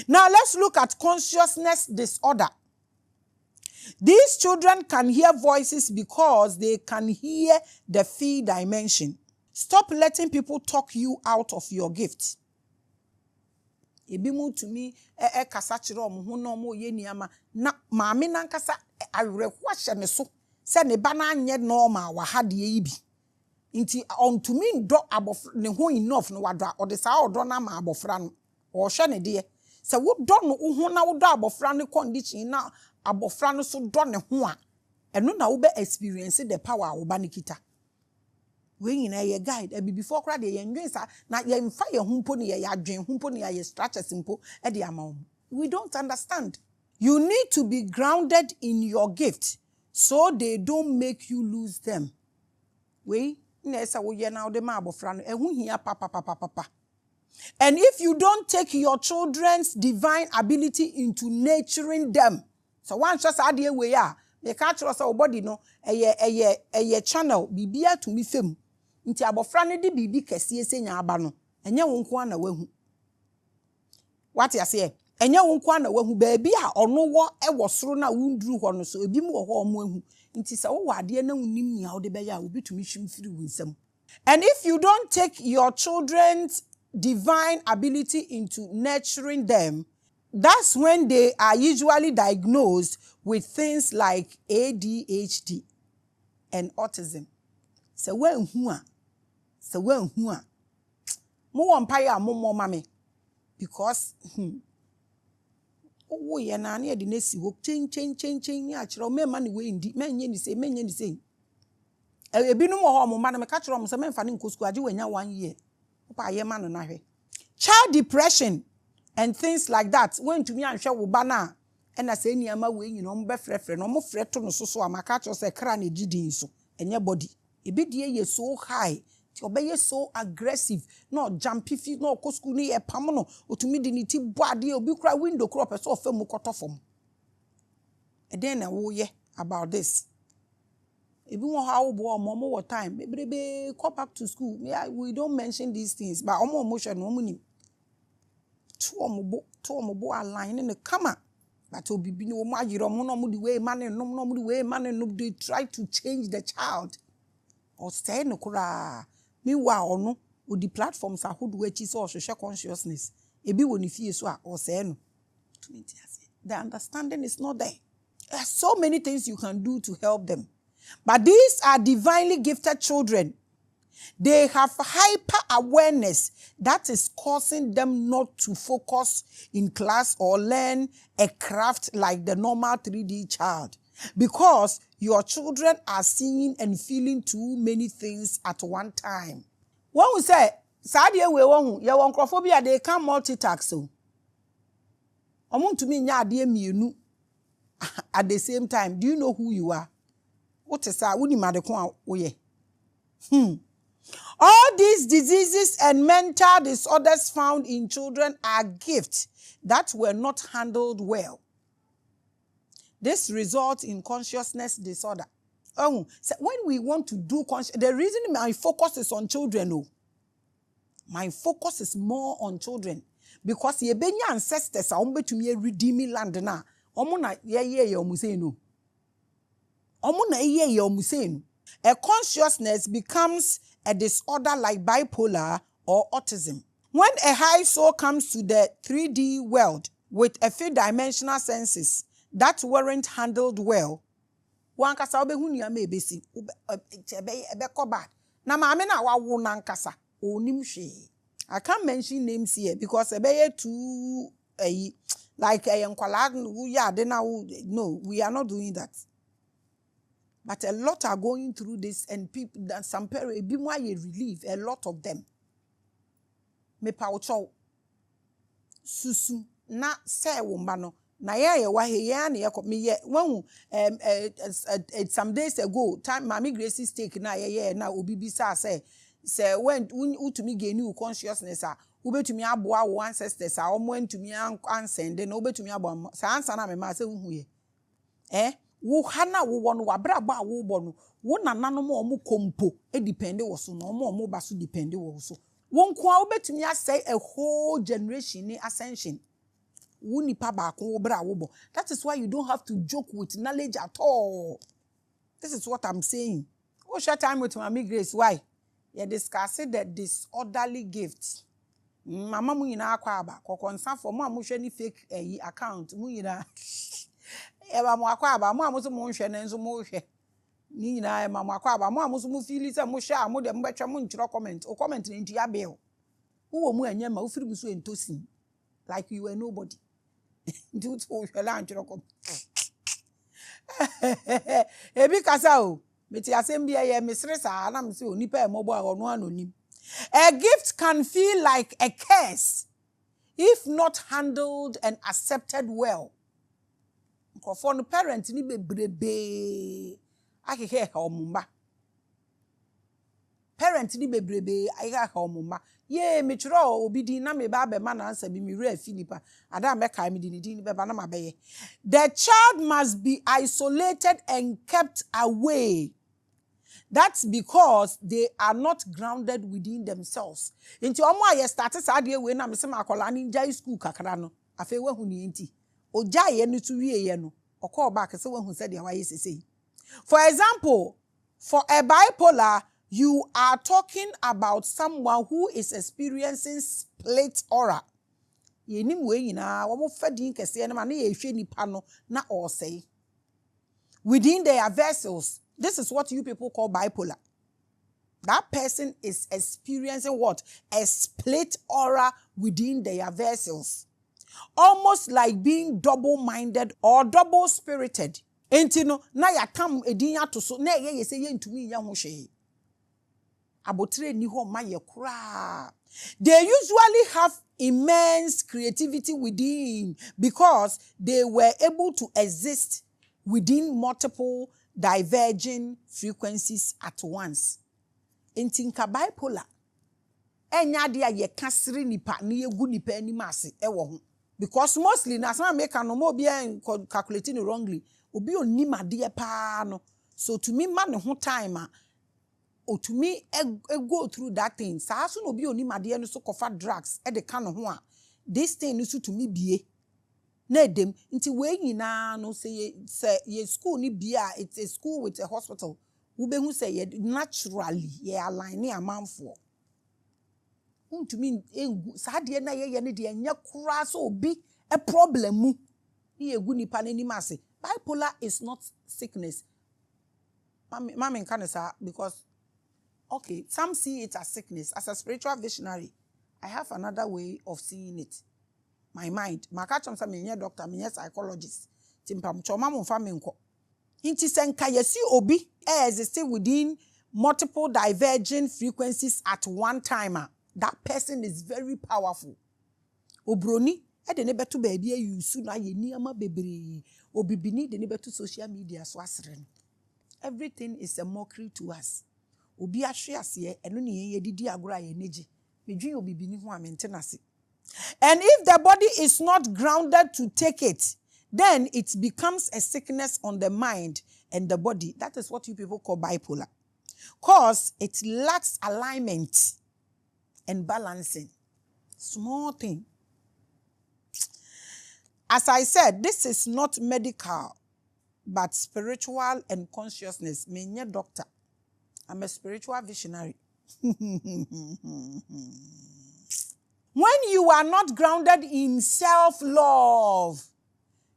Now let's look at consciousness disorder. These children can hear voices because they can hear the fifth dimension. Stop letting people talk you out of your gift. Ebimu to me kasa kire omo na omo ye niama na maame na nkasa awerehwa hye ne so se ne ba na anye normal wa hade yi bi nti on to me ndo abofra ne ho enough no wado o de sa odo na ma abofra no o hwe ne de se wo do no ho na wo do abofra ne condition na abofra no so do ne ho a eno na wo be experience the power wo ba ne kita. When you ye guide before crowd ye nwensa na ye mfa ye humpo ne ye adwen humpo ne ye structure simple e de ama. We don't understand. You need to be grounded in your gift so they don't make you lose them. We na esa wo ye na wo de ma abofra no ehu hia papa. And if you don't take your children's divine ability into nurturing them, so one just ade we ya me ka tro say body no eye channel bibia to me fam. Nti abofra ne de bibi kese esenya aba no enye wo nko na wahu. What you say? Enye wo nko na wahu baabi a ono wo e wo soro na wunduru ho no so ebi mu ho omo ahu. Nti se wo wade na wunim nia wo de be ya obi tumi hwim firi wunsam. And if you don't take your children's divine ability into nurturing them, that's when they are usually diagnosed with things like ADHD and autism. Se when mo won paya mo mame because oh ye na na de nesi wo chen ni a kire o me ma ne we ndi menye ni se ebinum ho mo ma na me ka kire o mo se me mfa ne nkosku age wanya 1 year pa ye ma no na hwe. Child depression and things like that when to me anhwe wo ba na e na se niama we nyino mo be frefre no mo fre to no so amaka kire se kra na gidin so enye body ebi die ye so high ti obeye so aggressive no jumpy fit no ko school ni e pam no otumi di ni ti boade obi kra window crop so fam kotofom. E den na wo ye about this ebi won how bo omo time bebrebe come back to school. We don't mention these things but omo emotion no munim to omo bo align in the kama but obibi no mo agiro mo no mo the way man no mo the way man no they try to change the child or stay no kura. Meanwhile no with the platforms are who echi so social consciousness ebi woni fie so a or say no the understanding is not there. There are so many things you can do to help them, but these are divinely gifted children. They have hyper awareness that is causing them not to focus in class or learn a craft like the normal 3D child, because your children are seeing and feeling too many things at one time. When we say, Sadia we won, your oncophobia, they can multitask. So, I want to mean ya dear me at the same time. Do you know who you are? What is that? Wouldn't matter. All these diseases and mental disorders found in children are gifts that were not handled well. This results in consciousness disorder. Oh, so when we want to do the reason my focus is on children, my focus is more on children because ye benya ancestors are betumi redeem land na omo na ye omusenu. Omo na ye omusenu. A consciousness becomes a disorder like bipolar or autism. When a high soul comes to the 3D world with a few dimensional senses that weren't handled well, one kasa obehu niama ebesi ebe koba na maame na wawo na nkasa onim hwe. I can't mention names here because ebe too like nkwala ya de na no, we are not doing that. But a lot are going through this, and people that some parents be more relief. A lot of them. Me paucho susu na say wombano na ye wa he ya na ye me ye when some days ago time Maame Gracie stake na ye na obi bisa say when utumi genu consciousness a ubetumi aboa wo ancestors a omo antumi ansende na ubetumi aboa sa ansa na me ma say hu ye wo hana wo wono wabraba wo bono wo nananom omo kompo e depende wo so no omo ba so depende wo so wo nko a obetumi asay a whole generation ni ascension nipa baako wo bra wo bo. That is why you don't have to joke with knowledge at all. This is what I'm saying. What's your time with Maame Grace? Why? You discussing the disorderly gift. Mama mu nyina akwa aba. Kokonsa for mo amuhwe ni fake account mu nyina. E ba mo akwa aba mo amuso mo nhwe ne nso mo hwe. Ni nyina e ma mo akwa aba mo amuso mo feel say mo hwe a mo de mo betwa mo nkyiro comment. O comment ni ntia bill. Wo mu anya ma wo firi buso entosin. Like you were nobody. Do to hwe la nkyiro comment. Ebi kasa o. Meti asem bia ye mesre sa na me se onipa e mobo a ono anonim. A gift can feel like a curse if not handled and accepted well. For the parent ni bebrebe akeke ha omumba. Parent ni bebrebe ayika ha omumba. Ye me chiro obi din na me ba be ma na answer bi me re Philippa. Ada me kai me din be ba na mabeye. The child must be isolated and kept away. That's because they are not grounded within themselves. Inti omo aye start sa de we na me se makola ni jai school kakra no afi we hu ni enti oja ye no tu wie ye no okọ back se we hu se de wa ye sesei. For example, for a bipolar, you are talking about someone who is experiencing split aura. Ye nim we nyina wo mo fadin kese na ma na ye hwe nipa no na o say within their vessels. This is what you people call bipolar. That person is experiencing what? A split aura within their vessels. Almost like being double-minded or double-spirited. Entino na yatam edinya to so na ye say ye ntumi nya ho hwe. Abotre ni ho ma ye kura. They usually have immense creativity within because they were able to exist within multiple diverging frequencies at once. Intinka bipolar. Enya dia ye kasiri nipa na yegu nipa anim ase ewo ho. Because mostly na some make no mo bia calculating wrongly. Obi onim ade pa no. So to me man ho time o to me go through that thing. Sa so no obi onim ade no so kofa drugs e de ka no ho a. This thing no so to me bie. Na dem nti we nyina no say ye school ni bia, it's a school with a hospital. We be hu say ye naturally ye align ni amanfo. To me sa de na ye ne de nya kura so obi a problem mu ni egu nipa na ni mase. Bipolar is not sickness. Maame kan say because okay, some see it as sickness. As a spiritual visionary, I have another way of seeing it. My mind. Makachom sa menye doctor, menye psychologist. Timpam choma mo fa menko. Inti senka yesi obi existing within multiple diverging frequencies at one time. That person is very powerful. Obroni e de ne beto baabi ayusu na ye niama bebre. Obibini de ne beto social media so asere. Everything is a mockery to us. Obi ahwe ase eno ne ye didi agora ye neji. Medwin obibini ho amentenase. And if the body is not grounded to take it, then it becomes a sickness on the mind and the body. That is what you people call bipolar. Because it lacks alignment and balancing. Small thing. As I said, this is not medical, but spiritual and consciousness. Me doctor. I'm a spiritual visionary. When you are not grounded in self-love,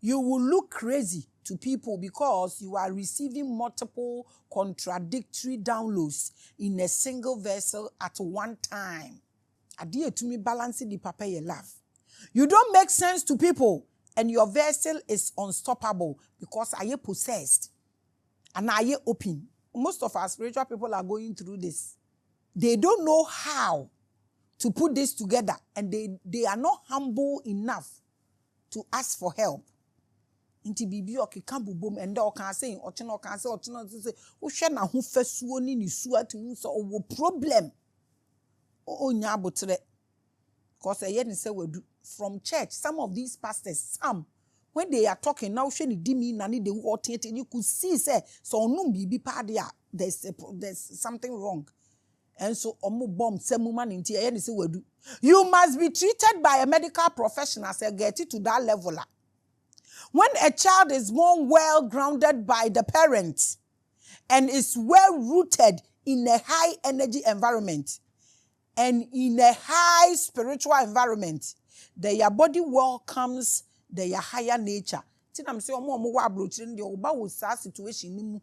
you will look crazy to people because you are receiving multiple contradictory downloads in a single vessel at one time. Adie to me balancing the papa you love. You don't make sense to people and your vessel is unstoppable because are you possessed and are you open. Most of our spiritual people are going through this. They don't know how to put this together, and they are not humble enough to ask for help. Inti bibi okeka bubom and o kan say ochino kan say wo hwe na ho fasuo ni su atimu so wo problem o nya abotre because e yen say wadu from church. Some of these pastors, some when they are talking now hwe ni dimi na ni de wo tete you could see say so onum bibi pa dia there's something wrong. And so omu bomb semuma ninti e ni se wadu. You must be treated by a medical professional say get it to that level. When a child is more well grounded by the parents and is well rooted in a high energy environment and in a high spiritual environment, their body welcomes their higher nature. Tinam say omo wa abrochire ndi oba wo sa situation ni mu,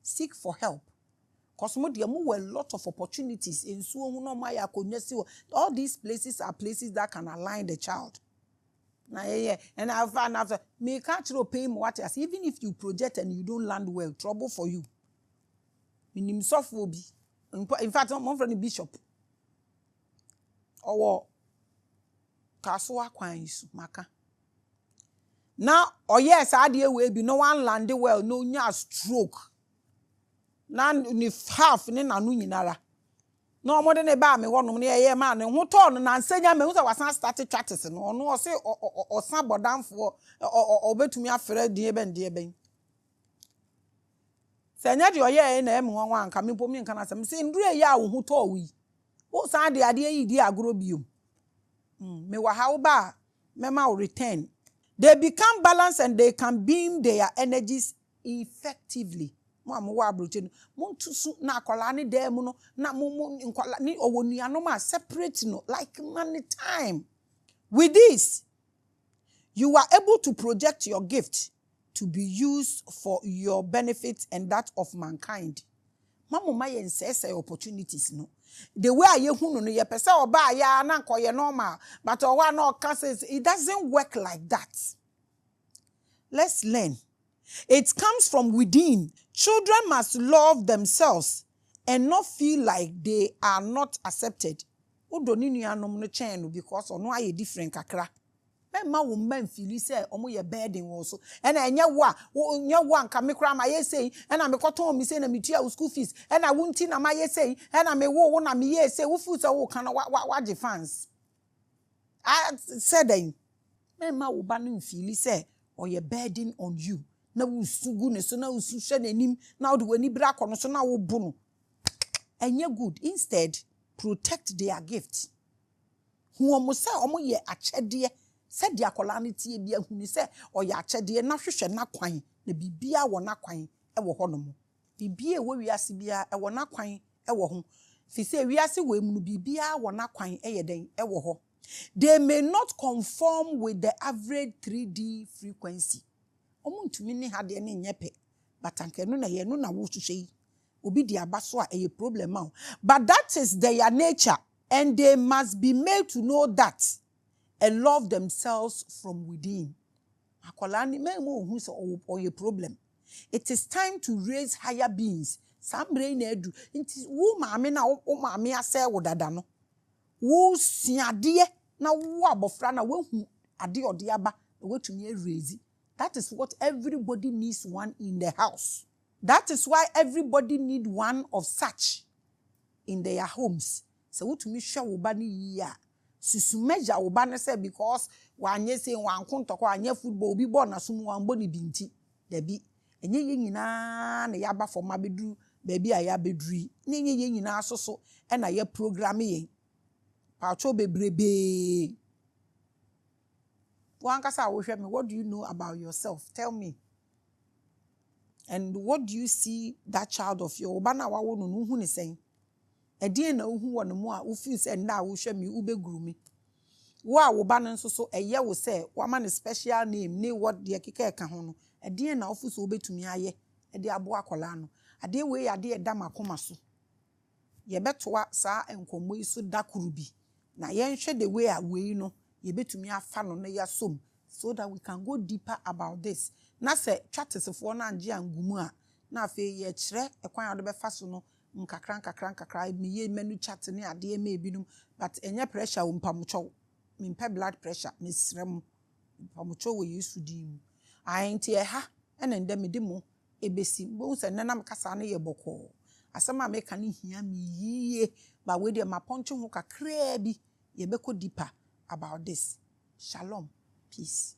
seek for help. Because there were a lot of opportunities in all these places are places that can align the child. And I found out me can't pay him what else. Even if you project and you don't land well, trouble for you. In fact, I'm from the bishop. Or Kasua Quines Maka. Now, yes, idea will be no one landed well, no nya stroke. Nan ni half ni nanu nyinara no mo de ne ba me wonom ne ye ma ne ho to no na nsanya me hu se wasan start chattes no no o se o san bodanfo obetumi afere die ben sanya de oye na em ho anka me pom nka na sem se ndure ye a wo hu to wi wo san de ade yi di agro biom me wa how ba me ma return. They become balanced and they can beam their energies effectively. Na akola ni dem no na nkola ni owonuano ma separate no like money time. With this, you are able to project your gift to be used for your benefit and that of mankind. Mama yen says opportunities no. The way I hunu no ye pese oba ya na nkoye normal, but owa no says it doesn't work like that. Let's learn. It comes from within. Children must love themselves and not feel like they are not accepted. Because ono aye different kakra. Mema wo man feel say omo ye burden wo so. And enya wo anka me kra ma ye say and me koton me say na me tua school fees and I won't na ma ye say and me wo na me ye say wo feel say wo kana wa fans. I said then mema wo ba no feel say or ye burden on you. Na usugu ne so na usushe nanim na ode wani bra kono so na wo bu no enye good. Instead, protect their gift. Hu omo se omo ye achede se dia kola ne tie bia hu ni se oye achede na hwehwe na kwan na bibia wo na kwan e wo honom. Bibia wo wiase bia e wo na kwan e wo ho. Fi se wiase wo emu no bibia wo na kwan e ye den e wo ho. They may not conform with the average 3D frequency. Omuntumi ne hade ne nyepe batanke no na ye no na wo hwehwe obi di abaso a e problem ma. But that is their nature and they must be made to know that and love themselves from within. Akola ni me mo hu so o ye problem. It is time to raise higher beings. Sambre na edu nti wo maame na wo maame ase wo dada no wo siade na wo abofra na wo hu ade ode aba na wetumi raise. That is what everybody needs one in the house. That is why everybody need one of such in their homes. So what to me share ubani ya. Susu measure ubani say because wanye say wan konto kwa anye football bi born na sumu wan boni binti. Debi enye ye nyina na yaba for mabedu baby aya bedri. Nenye ye nyina so e na ye program ye. Pacho bebrebe. What do you know about yourself? Tell me. And what do you see that child of your obana wa wono no hu ne sen? Ede na hu wono mu a wo feel say na wo hwe me ubeguru me. Wo a wo ba no nso so eye wo say wo ma ne special name ne what de keke ka ho no. Ede na wo fu so obetumi aye. Ede abo akola no. Ade we ade eda makoma so. Ye betoa saa enkomo yi so dakuru bi. Na ye nhwe the way a we no. Ye betumi afa no na ya som so that we can go deeper about this. Na se chatesefo na anje angumu a na afa ye kire ekwan ade be fa so no nkakra me ye menu chat ne ade me ebinum but enye pressure wo mpamocho me mpa blood pressure me srem mpamocho wo yesu dim ainti e ha ene nde me de mo ebesi bo se nenam kasa na ye boko asema me kan hia me yiye ba we de maponcho ho kakra bi ye beko deeper about this. Shalom. Peace.